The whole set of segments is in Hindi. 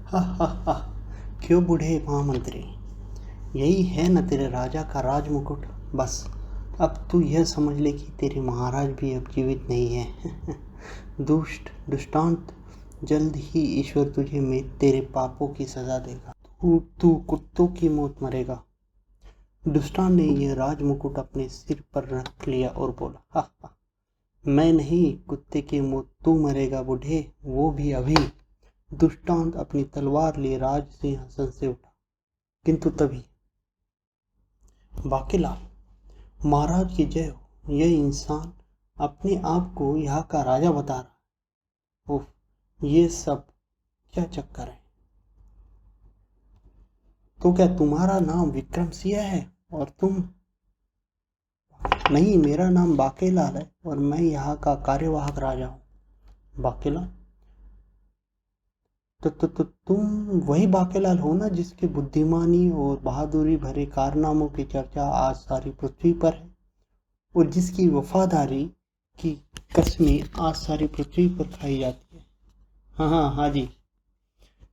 हा हा हा। क्यों बूढ़े महामंत्री, यही है न तेरे राजा का राज मुकुट। बस अब तू यह समझ ले कि तेरे महाराज भी अब जीवित नहीं है। दुष्ट दुष्टांत, जल्द ही ईश्वर तुझे में तेरे पापों की सजा देगा। तू कुत्तों की मौत मरेगा। दुष्टांत ने यह राज मुकुट अपने सिर पर रख लिया और बोला, हा हा, मैं नहीं, कुत्ते की मौत तू मरेगा बूढ़े, वो भी अभी। दुष्टांत अपनी तलवार लिए राज सिंहासन से उठा, किंतु तभी बाकीलाल, महाराज की जय हो। यह इंसान अपने आप को यहाँ का राजा बता रहा है। उफ, ये सब क्या चक्कर है। तो क्या तुम्हारा नाम विक्रम सिंह है और तुम? नहीं, मेरा नाम बाकीलाल है और मैं यहाँ का कार्यवाहक राजा हूँ। बाकीलाल, तो तुम वही बाकीलाल हो ना जिसके बुद्धिमानी और बहादुरी भरे कारनामों की चर्चा आज सारी पृथ्वी पर है, और जिसकी वफादारी की कस्में आज सारी पृथ्वी पर खाई जाती है। हाँ हाँ हाँ जी।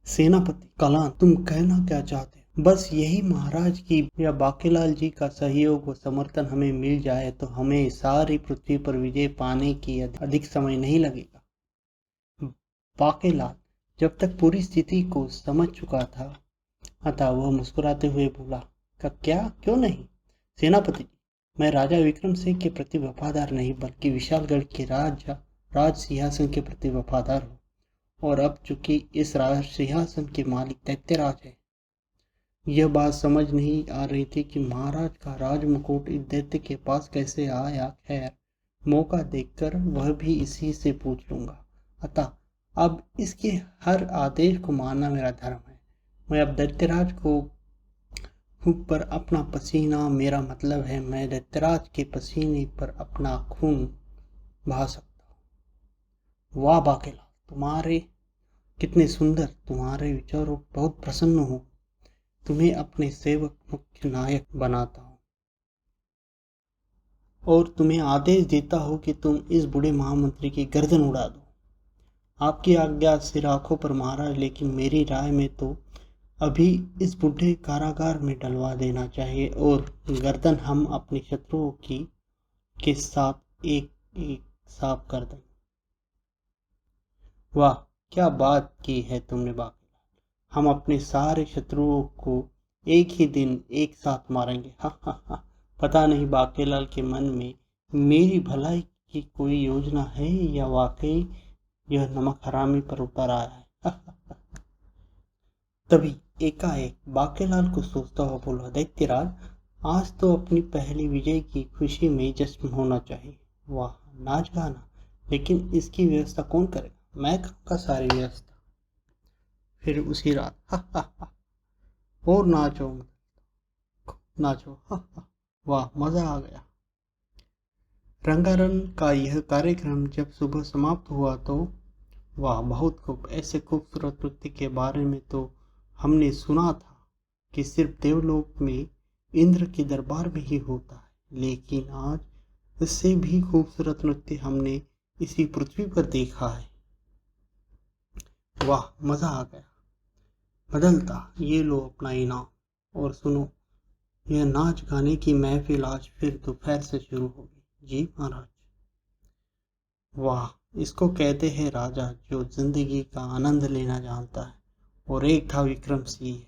सेनापति कलान, तुम कहना क्या चाहते हो? बस यही, महाराज की या बाकीलाल जी का सहयोग व समर्थन हमें मिल जाए तो हमें सारी पृथ्वी पर विजय पाने की अधिक समय नहीं लगेगा। बाकीलाल जब तक पूरी स्थिति को समझ चुका था, अतः वह मुस्कुराते हुए बोला, क्या, क्यों नहीं? सेनापति जी, मैं राजा विक्रम सिंह के प्रति वफादार नहीं बल्कि विशालगढ़ के राज सिंहासन के प्रति वफादार हूँ, और अब चूंकि इस राज सिंहासन के मालिक दैत्यराज है। यह बात समझ नहीं आ रही थी कि महाराज का राज मुकुट इस दैत्य के पास कैसे आया। खैर, मौका देखकर वह भी इसी से पूछ लूंगा। अतः अब इसके हर आदेश को मानना मेरा धर्म है। मैं अब दैत्यराज को पर अपना पसीना, मेरा मतलब है मैं दैत्यराज के पसीने पर अपना खून बहा सकता हूँ। वाह बाकेला, तुम्हारे कितने सुंदर, तुम्हारे विचारों बहुत प्रसन्न हूँ। तुम्हें अपने सेवक मुख्य नायक बनाता हूँ और तुम्हें आदेश देता हूँ कि तुम इस बूढ़े महामंत्री की गर्दन उड़ा दो। आपकी आज्ञा सिर आंखों पर महाराज, लेकिन मेरी राय में तो अभी इस बूढ़े कारागार में डलवा देना चाहिए और गर्दन हम अपने शत्रुओं की के साथ एक एक साफ कर दें। वाह, क्या बात की है तुमने बाकी। हम अपने सारे शत्रुओं को एक ही दिन एक साथ मारेंगे। हा हा हा। पता नहीं बाकीलाल के मन में मेरी भलाई की कोई योजना है या वाकई यह नमक हरामी पर उतर आया है। हा, हा, हा। तभी एकाएक बाकीलाल को सोचता हुआ बोला, दैत्यराज, आज तो अपनी पहली विजय की खुशी में जश्न होना चाहिए। वाह, नाच गाना, लेकिन इसकी व्यवस्था कौन करेगा? मैं करूँगा सारी व्यवस्था। फिर उसी रात हा हा हा, और नाचो नाचो, हा हा, वाह, मजा आ गया। रंगारंग का यह कार्यक्रम जब सुबह समाप्त हुआ तो वाह, बहुत खूब। ऐसे खूबसूरत नृत्य के बारे में तो हमने सुना था कि सिर्फ देवलोक में इंद्र के दरबार में ही होता है, लेकिन आज इससे भी खूबसूरत नृत्य हमने इसी पृथ्वी पर देखा है। वाह, मजा आ गया। बदलता, ये लो अपना इनाम, और सुनो, यह नाच गाने की महफिल आज फिर दोपहर से शुरू होगी। जी महाराज। वाह, इसको कहते हैं राजा जो जिंदगी का आनंद लेना जानता है, और एक था विक्रम सिंह,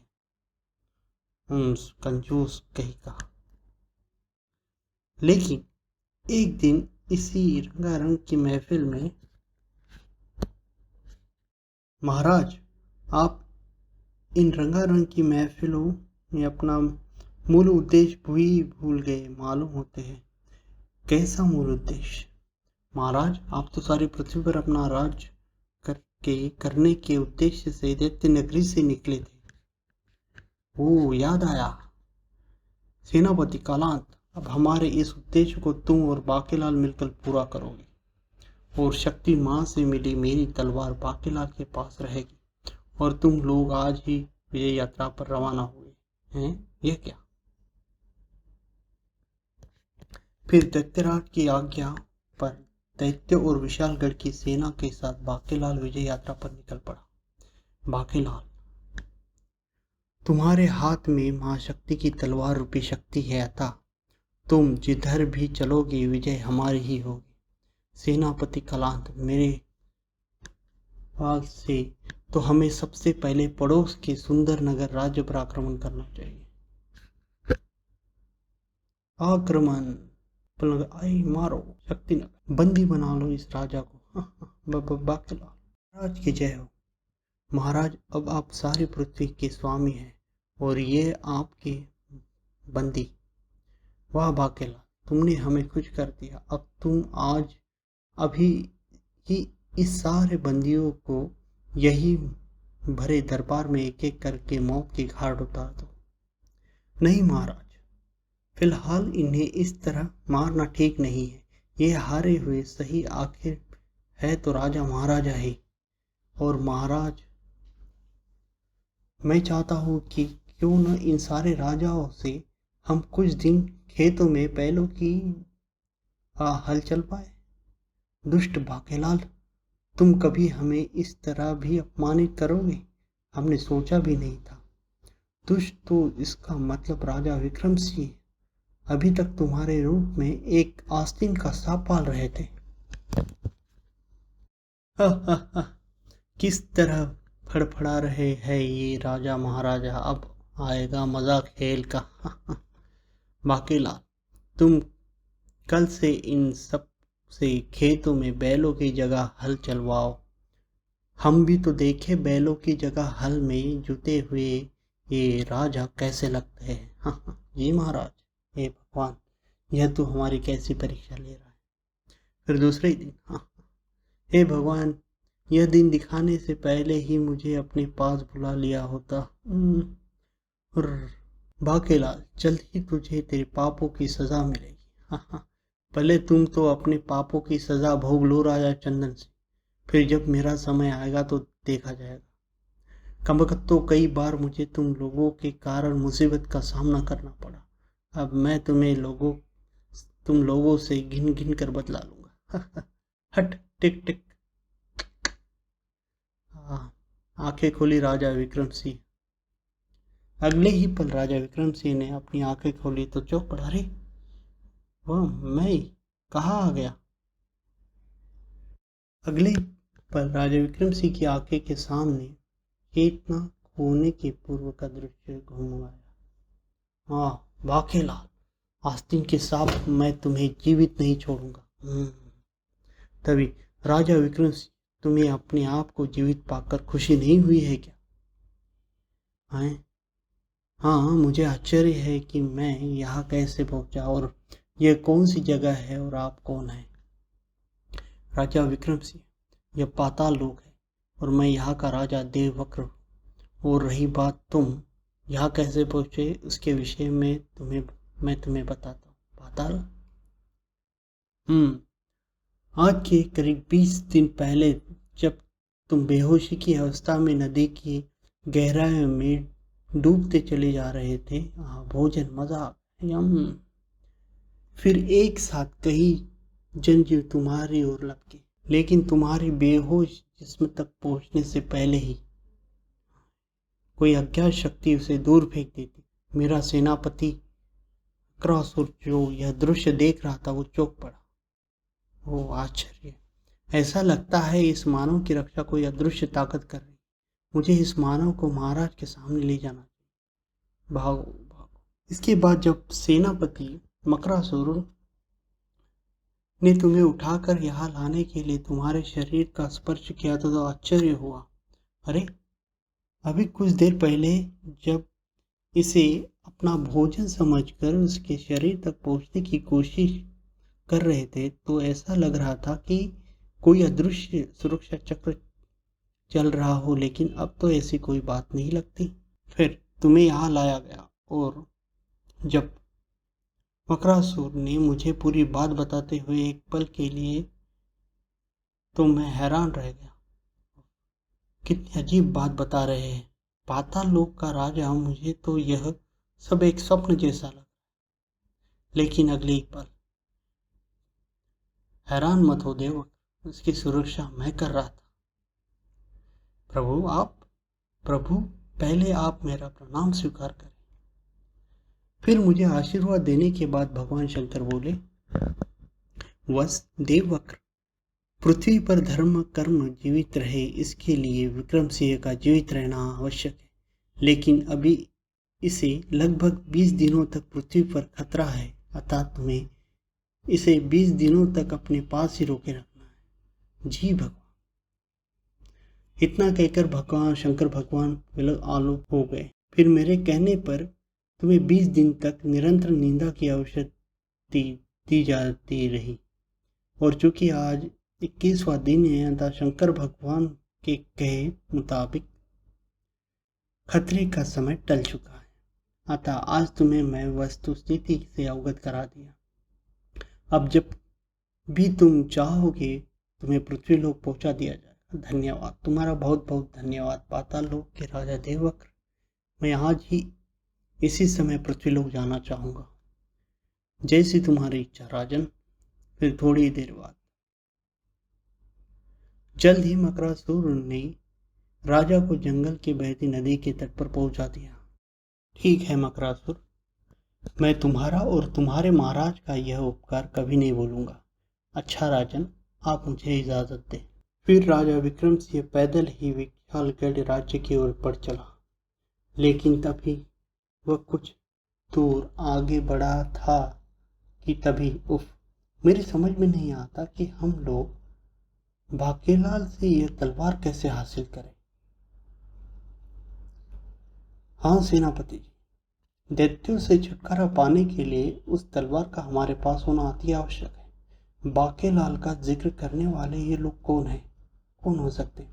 कंजूस कहीं का। लेकिन एक दिन इसी रंगारंग की महफिल में, महाराज, आप इन रंगारंग की महफिलों में अपना मूल उद्देश्य भी भूल गए मालूम होते हैं। कैसा मूल उद्देश्य? महाराज, आप तो सारी पृथ्वी पर अपना राज करने के उद्देश्य से दैत्य नगरी से निकले थे। ओ, याद आया। सेनापति कालांत, अब हमारे इस उद्देश्य को तुम और बाकीलाल मिलकर पूरा करोगे, और शक्ति मां से मिली मेरी तलवार बाकीलाल के पास रहेगी, और तुम लोग आज ही विजय यात्रा पर रवाना हुए हैं। यह क्या? फिर दैत्यराज की आज्ञा पर दैत्य और विशालगढ़ की सेना के साथ बाकीलाल विजय यात्रा पर निकल पड़ा। बाकीलाल, तुम्हारे हाथ में महाशक्ति की तलवार रूपी शक्ति है, अतः तुम जिधर भी चलोगे विजय हमारी ही होगी। सेनापति कलांत, मेरे ख्याल से तो हमें सबसे पहले पड़ोस के सुंदर नगर राज्य पर आक्रमण करना चाहिए। आक्रमण, आई मारो, शक्ति नगर, बंदी बना लो इस राजा को। बाकेला, महाराज की जय हो। महाराज, अब आप सारी पृथ्वी के स्वामी हैं और ये आपके बंदी। वाह बाकेला, तुमने हमें खुश कर दिया। अब तुम आज अभी ही इस सारे बंदियों को यही भरे दरबार में एक एक करके मौत के घाट उतार दो। नहीं महाराज, फिलहाल इन्हें इस तरह मारना ठीक नहीं है। ये हारे हुए सही, आखिर है तो राजा महाराजा ही। और महाराज, मैं चाहता हूँ कि क्यों न इन सारे राजाओं से हम कुछ दिन खेतों में बैलों की हल चल पाए। दुष्ट बाकेलाल, तुम कभी हमें इस तरह भी अपमानित करोगे, हमने सोचा भी नहीं था। दुष्ट तो इसका मतलब राजा विक्रम सिंह अभी तक तुम्हारे रूप में एक आस्तीन का सांप पाल रहे थे। किस तरह फड़फड़ा रहे हैं ये राजा महाराजा, अब आएगा मजा खेल का। बाकेला, तुम कल से इन सब से खेतों में बैलों की जगह हल चलवाओ। हम भी तो देखे बैलों की जगह हल में जुते हुए ये राजा कैसे लगते हैं। जी महाराज। हे भगवान, यह तो हमारी कैसी परीक्षा ले रहा है। फिर दूसरे दिन, हे भगवान, यह दिन दिखाने से पहले ही मुझे अपने पास बुला लिया होता। बाकेलाल, जल्द ही तुझे तेरे पापों की सजा मिलेगी। पहले तुम तो अपने पापों की सजा भोग लो राजा चंदन से, फिर जब मेरा समय आएगा तो देखा जाएगा। कमबख्त, तो कई बार मुझे तुम लोगों के कारण मुसीबत का सामना करना पड़ा। अब मैं तुम लोगों से गिन गिन कर बदला लूंगा। हट, टिक टिक। आंखें खोली राजा विक्रम सिंह। अगले ही पल राजा विक्रम सिंह ने अपनी आंखें खोली तो चौंक पड़ा। अरे वह मैं कहाँ आ गया? अगले पल राजा विक्रम सिंह की आंखें के सामने चेतना खोने के पूर्व का दृश्य घूम आया। हाँ बाकेलाल, आस्तीन के सांप, मैं तुम्हें जीवित नहीं छोड़ूंगा। तभी राजा विक्रम सिंह, तुम्हें अपने आप को जीवित पाकर खुशी नहीं हुई है क्या? हाँ, मुझे आश्चर्य है कि मैं यहाँ कैसे पहुंचा और यह कौन सी जगह है और आप कौन हैं? राजा विक्रम सिंह, यह पाताल लोक है और मैं यहाँ का राजा देववक्र हूँ। और रही बात तुम यहाँ कैसे पहुंचे, उसके विषय में मैं तुम्हें बताता हूँ। पाताल, आज के करीब 20 दिन पहले जब तुम बेहोशी की अवस्था में नदी की गहराई में डूबते चले जा रहे थे, भोजन, मजा, यम, फिर एक साथ कई जनजीव तुम्हारी ओर लपके, लेकिन तुम्हारी बेहोश जिस्म तक पहुंचने से पहले ही कोई अज्ञात शक्ति उसे दूर फेंक देती। मेरा सेनापति क्रॉसुर जो यह दृश्य देख रहा था वो चौंक पड़ा। ओ आश्चर्य, ऐसा लगता है इस मानव की रक्षा कोई अदृश्य ताकत कर रही। मुझे इस मानव को महाराज के सामने ले जाना चाहिए। भागो भागो। इसके बाद जब सेनापति मकरासुर ने तुम्हें उठाकर यहाँ लाने के लिए तुम्हारे शरीर का स्पर्श किया तो आश्चर्य हुआ। अरे अभी कुछ देर पहले जब इसे अपना भोजन समझकर उसके शरीर तक पहुंचने की कोशिश कर रहे थे तो ऐसा लग रहा था कि कोई अदृश्य सुरक्षा चक्र चल रहा हो, लेकिन अब तो ऐसी कोई बात नहीं लगती। फिर तुम्हें यहाँ लाया गया और जब मकरासुर ने मुझे पूरी बात बताते हुए एक पल के लिए तो मैं हैरान रह गया। कितनी अजीब बात बता रहे हैं। पाताल लोक का राजा, मुझे तो यह सब एक स्वप्न जैसा लगा। लेकिन अगले ही पल, हैरान मत हो देवक, उसकी सुरक्षा मैं कर रहा था। प्रभु, आप? प्रभु, पहले आप मेरा प्रणाम स्वीकार करें। फिर मुझे आशीर्वाद देने के बाद भगवान शंकर बोले, वस देववक्र, पृथ्वी पर धर्म कर्म जीवित रहे, इसके लिए विक्रम सिंह का जीवित रहना आवश्यक है। लेकिन अभी इसे लगभग 20 दिनों तक पृथ्वी पर खतरा है, अतः तुम्हें इसे 20 दिनों तक अपने पास ही रोके रखना है। जी भगवान। इतना कहकर भगवान शंकर भगवान आलोक हो गए। फिर मेरे कहने पर तुम्हें 20 दिन तक निरंतर निंदा की आवश्यकता दी जाती रही, और चूंकि आज 21वां दिन है, अतः शंकर भगवान के कहे मुताबिक खतरे का समय टल चुका है। अतः आज तुम्हें मैं वस्तु स्थिति से अवगत करा दिया। अब जब भी तुम चाहोगे तुम्हें पृथ्वी लोक पहुंचा दिया जाएगा। धन्यवाद, तुम्हारा बहुत बहुत धन्यवाद पाताल लोक के राजा देववक्र। मैं आज ही इसी समय पृथ्वी लोक जाना चाहूंगा। जैसी तुम्हारी इच्छा राजन। फिर थोड़ी देर बाद जल्द ही मकरासुर ने राजा को जंगल की बहती नदी के तट पर पहुंचा दिया। ठीक है मकरासुर, मैं तुम्हारा और तुम्हारे महाराज का यह उपकार कभी नहीं भूलूंगा। अच्छा राजन, आप मुझे इजाजत दें। फिर राजा विक्रम सिंह पैदल ही विशालगढ़ राज्य की ओर बढ़ चला। लेकिन तभी वह कुछ दूर आगे बढ़ा था कि तभी मेरी समझ में नहीं आता कि हम लोग बाकेलाल से यह तलवार कैसे हासिल करें। हाँ सेनापति जी, दैत्यों से छुटकारा पाने के लिए उस तलवार का हमारे पास होना अति आवश्यक है। बाकेलाल का जिक्र करने वाले ये लोग कौन हैं? कौन हो सकते,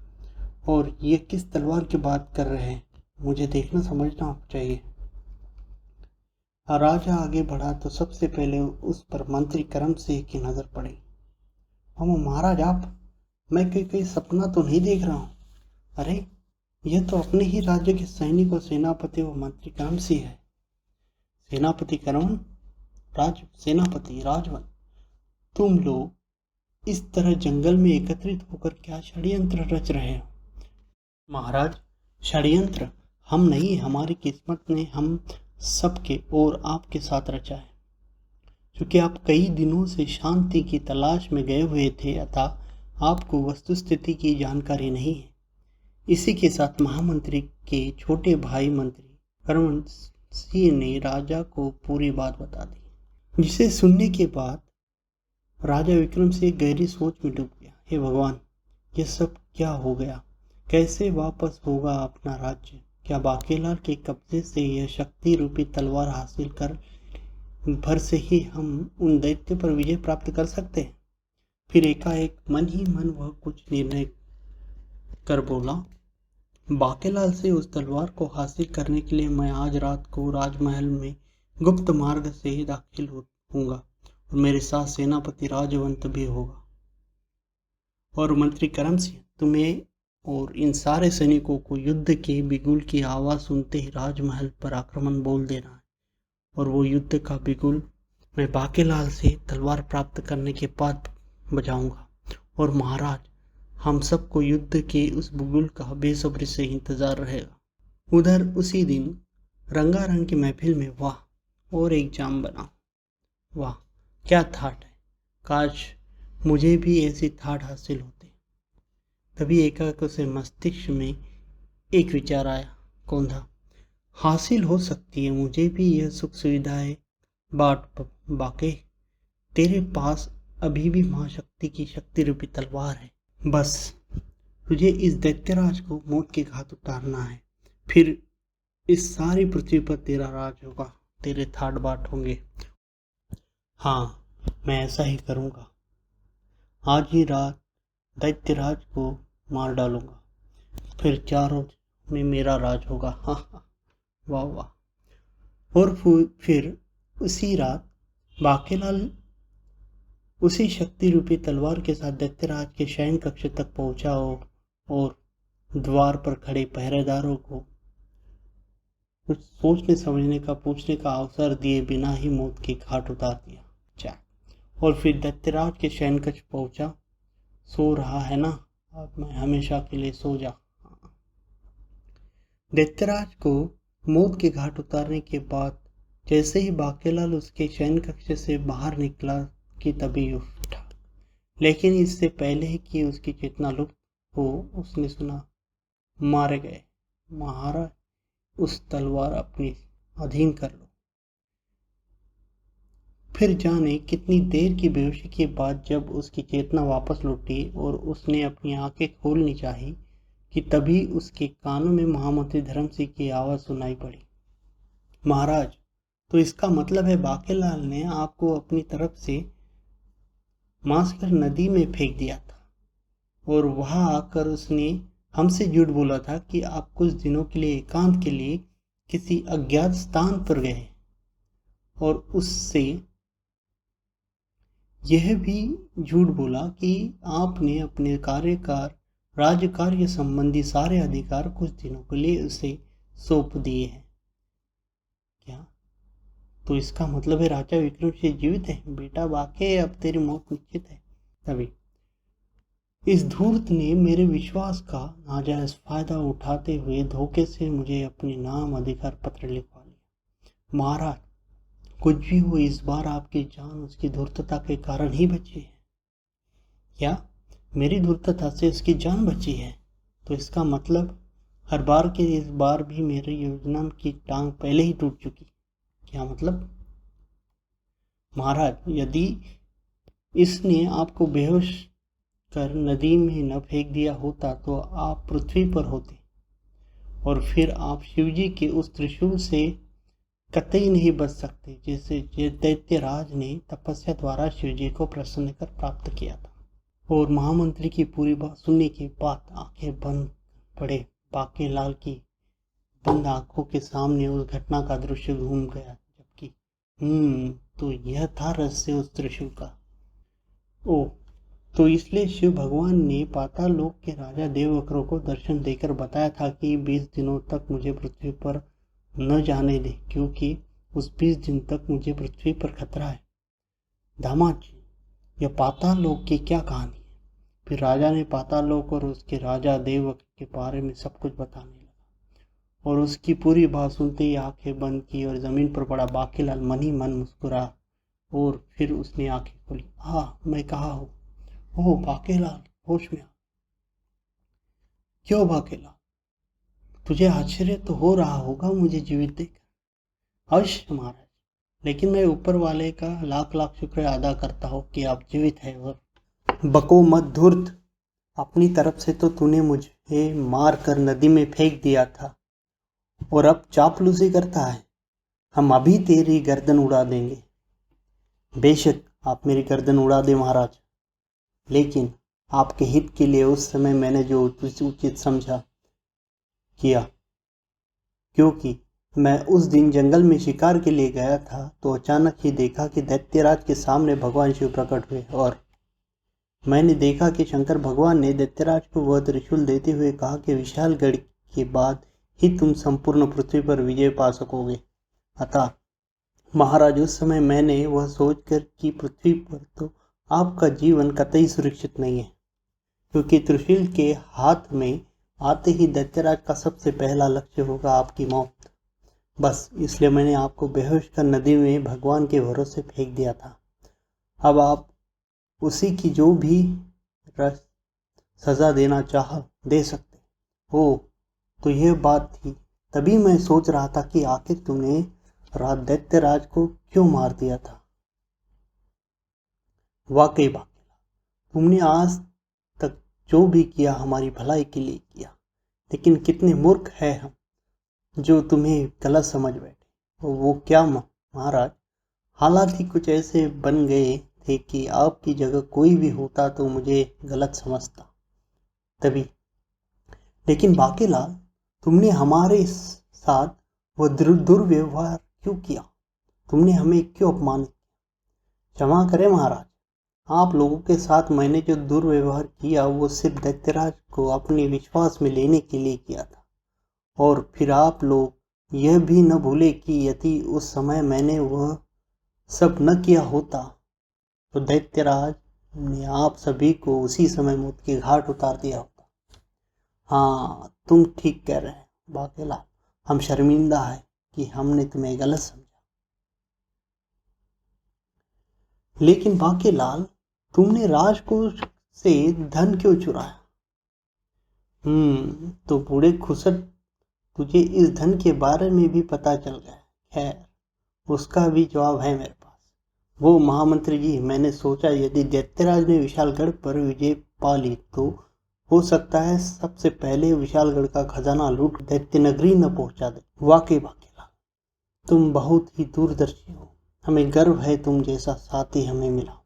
और ये किस तलवार की बात कर रहे हैं? मुझे देखना समझना चाहिए। राजा आगे बढ़ा तो सबसे पहले उस पर मंत्री करम सिंह की नजर पड़ी। हम महाराज आप, मैं कहीं सपना तो नहीं देख रहा हूँ? अरे यह तो अपने ही राज्य के सैनिक और सेनापति व मंत्री करम सिंह है। सेनापति करमन, सेनापति राजवन, तुम लोग इस तरह जंगल में एकत्रित होकर क्या षड्यंत्र रच रहे हो? महाराज, षड्यंत्र हम नहीं, हमारी किस्मत ने हम सबके और आपके साथ रचा है। क्योंकि आप कई दिनों से शांति की तलाश में गए हुए थे, अतः आपको वस्तुस्थिति की जानकारी नहीं है। इसी के साथ महामंत्री के छोटे भाई मंत्री करमन सिंह ने राजा को पूरी बात बता दी, जिसे सुनने के बाद राजा विक्रम सिंह गहरी सोच में डूब गया। हे भगवान, ये सब क्या हो गया? कैसे वापस होगा अपना राज्य? क्या बाकेलाल के कब्जे से यह शक्ति रूपी तलवार हासिल कर भर से ही हम उन दैत्य पर विजय प्राप्त कर सकते हैं? फिर एकाएक मन ही मन वह कुछ निर्णय कर बोला, बाकेलाल से उस तलवार को हासिल करने के लिए मैं आज रात को राजमहल में गुप्त मार्ग से दाखिल होऊंगा, और मेरे साथ सेनापति राजवंत भी होगा। और मंत्री करम सिंह, तुम्हें और इन सारे सैनिकों को युद्ध के बिगुल की आवाज सुनते ही राजमहल पर आक्रमण बोल देना है, और वो युद्ध का बिगुल मैं बाकेलाल से तलवार प्राप्त करने के बाद बजाऊंगा। और महाराज, हम सबको युद्ध के उस बिगुल का बेसब्री से इंतजार रहेगा। उधर उसी दिन रंगारंग की महफिल में वाह और एक जाम बना। वाह क्या ठाट है, काश मुझे भी ऐसी ठाट हासिल होती। तभी एकाएक उसे मस्तिष्क में एक विचार आया, कौन था? हासिल हो सकती है मुझे भी यह सुख सुविधाएं, बाके तेरे पास अभी भी महाशक्ति की शक्ति रूपी तलवार है। बस तुझे इस दैत्यराज को मौत के घाट उतारना है, फिर इस सारी पृथ्वी पर तेरा राज होगा, तेरे ठाट बाट होंगे। हाँ, मैं ऐसा ही करूँगा। आज ही रात दैत्यराज को मार डालूंगा, फिर चारों में मेरा राज होगा। हाँ हाँ, वाह वाह। और फिर उसी रात बाकेलाल उसी शक्ति रूपी तलवार के साथ दैत्यराज के शयन कक्ष तक पहुंचा और द्वार पर खड़े पहरेदारों को कुछ सोचने समझने का पूछने का अवसर दिए बिना ही मौत के घाट उतार दिया। और फिर दैत्यराज के शयन कक्ष पहुंचा। सो रहा है ना, अब मैं हमेशा के लिए सो जा। दैत्यराज को मौत के घाट उतारने के बाद जैसे ही बाकेलाल उसके शयन कक्ष से बाहर निकला कि तभी उठा, लेकिन इससे पहले कि उसकी चेतना लुप्त हो उसने सुना, मारे गए महाराज, उस तलवार अपनी अधीन कर लो। फिर जाने कितनी देर की बेहोशी के बाद जब उसकी चेतना वापस लौटी और उसने अपनी आंखें खोलनी चाही कि तभी उसके कानों में महामंत्री धर्म सिंह की आवाज सुनाई पड़ी, महाराज, तो इसका मतलब है बाकेलाल ने आपको अपनी तरफ से मांसकर नदी में फेंक दिया था और वहां आकर उसने हमसे झूठ बोला था कि आप कुछ दिनों के लिए एकांत के लिए किसी अज्ञात स्थान पर गए और उससे यह भी झूठ बोला कि आपने अपने राज्य कार्य संबंधी सारे अधिकार कुछ दिनों के लिए उसे सौंप दिए हैं। क्या? तो इसका मतलब है राजा विक्रम सिंह जीवित है? बेटा वाकई अब तेरी मौत निश्चित है। तभी इस धूर्त ने मेरे विश्वास का नाजायज फायदा उठाते हुए धोखे से मुझे अपने नाम अधिकार पत्र लिखवा लिया। महाराज, कुछ भी हो, इस बार आपकी जान उसकी धूर्तता के कारण ही बची है। क्या? मेरी धूर्तता से उसकी जान बची है? तो इसका मतलब हर बार के इस बार भी मेरी योजना की टांग पहले ही टूट चुकी। क्या मतलब? महाराज, यदि इसने आपको बेहोश कर नदी में न फेंक दिया होता तो आप पृथ्वी पर होते और फिर आप शिवजी के उस त्रिशूल से कतई नहीं बच सकते जैसे दैत्यराज ने तपस्या द्वारा शिवजी को प्रसन्न कर प्राप्त किया था। और महामंत्री की पूरी बात सुनने के बाद आंखें बंद पड़े बाकेलाल की बंद आंखों के सामने उस घटना का दृश्य घूम गया, जबकि तो यह था रहस्य उस त्रिशूल का। ओ, तो इसलिए शिव भगवान ने पाताल लोक के राजा देववक्र को दर्शन देकर बताया था कि 20 दिनों तक मुझे पृथ्वी पर न जाने दे, क्योंकि उस 20 दिन तक मुझे पृथ्वी पर खतरा है। दामाद जी, यह पाताल लोक की क्या कहानी है? फिर राजा ने पाताल लोक और उसके राजा देववक्र के बारे में सब कुछ बताने लगा और उसकी पूरी बात सुनते ही आंखें बंद की और जमीन पर पड़ा बाकेलाल मन ही मन मुस्कुरा और फिर उसने आंखें खोली। मैं कहाँ हूँ? ओह बाकेलाल, होश में आ। क्यों बाकेलाल, तुझे आश्चर्य तो हो रहा होगा मुझे जीवित देखकर। अवश्य महाराज, लेकिन मैं ऊपर वाले का लाख लाख शुक्र अदा करता हूँ कि आप जीवित हैं। और बको मत धूर्त, अपनी तरफ से तो तूने मुझे मार कर नदी में फेंक दिया था और अब चापलूसी करता है। हम अभी तेरी गर्दन उड़ा देंगे। बेशक आप मेरी गर्दन उड़ा दे महाराज, लेकिन आपके हित के लिए उस समय मैंने जो उचित समझा किया, क्योंकि मैं उस दिन जंगल में शिकार के लिए गया था तो अचानक ही देखा कि दैत्यराज के सामने भगवान शिव प्रकट हुए और मैंने देखा कि शंकर भगवान ने दैत्यराज को वह त्रिशूल देते हुए कहा कि विशालगढ़ के बाद ही तुम संपूर्ण पृथ्वी पर विजय पा सकोगे। अतः महाराज, उस समय मैंने वह सोचकर कि पृथ्वी पर तो आपका जीवन कतई सुरक्षित नहीं है, क्योंकि त्रिशूल के हाथ में आते ही दैत्यराज का सबसे पहला लक्ष्य होगा आपकी मौत। बस इसलिए मैंने आपको बेहोश कर नदी में भगवान के भरोसे फेंक दिया था। अब आप उसी की जो भी सजा देना चाह दे सकते हो। तो यह बात थी। तभी मैं सोच रहा था कि आखिर तुमने दैत्यराज को क्यों मार दिया था। वाकई बाकेला, तुमने आज तक जो भी किया हमारी भलाई के लिए किया, लेकिन कितने मूर्ख है हम जो तुम्हें गलत समझ बैठे। वो क्या महाराज, हालात ही कुछ ऐसे बन गए थे कि आपकी जगह कोई भी होता तो मुझे गलत समझता। तभी लेकिन बाकेलाल, तुमने हमारे साथ वह दुर्व्यवहार क्यों किया? तुमने हमें क्यों अपमानित किया? क्षमा करें महाराज, आप लोगों के साथ मैंने जो दुर्व्यवहार किया वो सिर्फ दैत्यराज को अपने विश्वास में लेने के लिए किया था। और फिर आप लोग यह भी न भूले कि यदि उस समय मैंने वह सब न किया होता तो दैत्यराज ने आप सभी को उसी समय मौत के घाट उतार दिया होता। हाँ, तुम ठीक कह रहे हैं। बाकेलाल, हम शर्मिंदा है कि हमने तुम्हें गलत समझा। लेकिन बाकेलाल, तुमने राजकोष से धन क्यों चुराया? तो बूढ़े खुसट, तुझे इस धन के बारे में भी पता चल गया। खैर, उसका भी जवाब है मेरे पास। वो महामंत्री जी, मैंने सोचा यदि दैत्यराज ने विशालगढ़ पर विजय पा ली तो हो सकता है सबसे पहले विशालगढ़ का खजाना लूट दैत्य नगरी न पहुंचा दे। वाकई बाकेला, तुम बहुत ही दूरदर्शी हो। हमें गर्व है तुम जैसा साथी हमें मिला।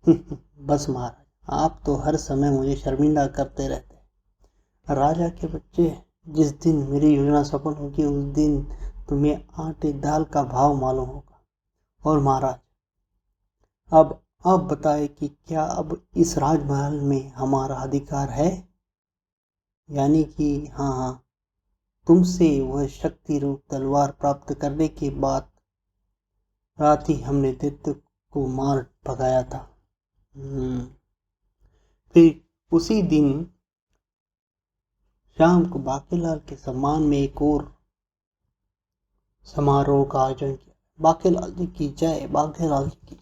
बस महाराज, आप तो हर समय मुझे शर्मिंदा करते रहते हैं। राजा के बच्चे, जिस दिन मेरी योजना सफल होगी उस दिन तुम्हें आटे दाल का भाव मालूम होगा। और महाराज, अब आप बताए कि क्या अब इस राजमहल में हमारा अधिकार है? यानी कि हाँ, तुमसे वह शक्ति रूप तलवार प्राप्त करने के बाद रात ही हमने दैत्य को मार भगाया था। फिर उसी दिन शाम को बाकेलाल के सम्मान में एक और समारोह का आयोजन किया। बाकेलाल जी की जय, बाकेलाल जी की।